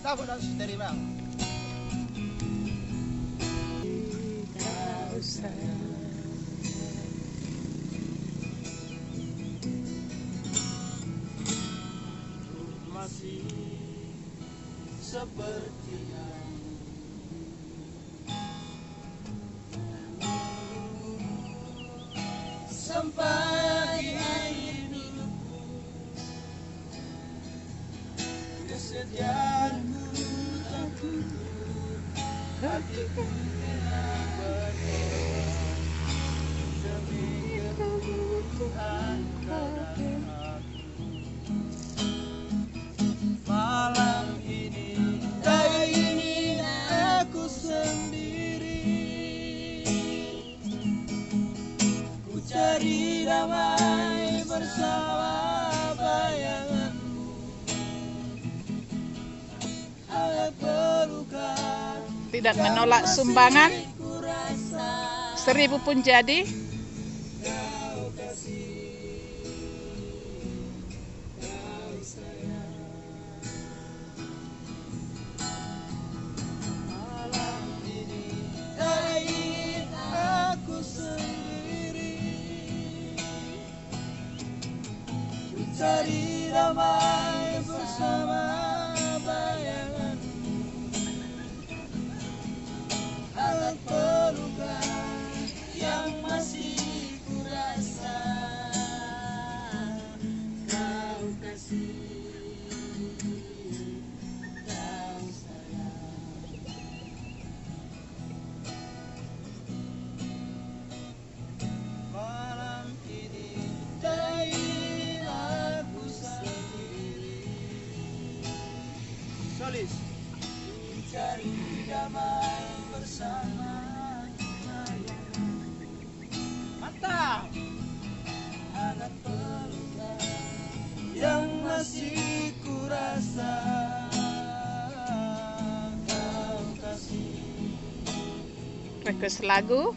Takut dan sendiri bang. Tak usah. Masih seperti yang sampai hidupku, kesediaanku tak tutup, hatiku tenang berdoa demi kebutuhan kau dan aku. Malam ini tak ingin aku sendiri, ku cari damai bersama bayanganmu. Hangat pelukan Tidak menolak sumbangan, 1000 pun jadi. kau kasih, kau sayang. Malam ini tak ingin aku sendiri, ku cari damai bersama bayanganmu. Hangat pelukan yang masih ku rasa, kau kasih, kau sayang. Malam ini tak ingin aku sendiri, solis cari damai bersama bayangan. Mantap. Hangat pelukan yang masih ku rasa, kau kasih, Request lagu.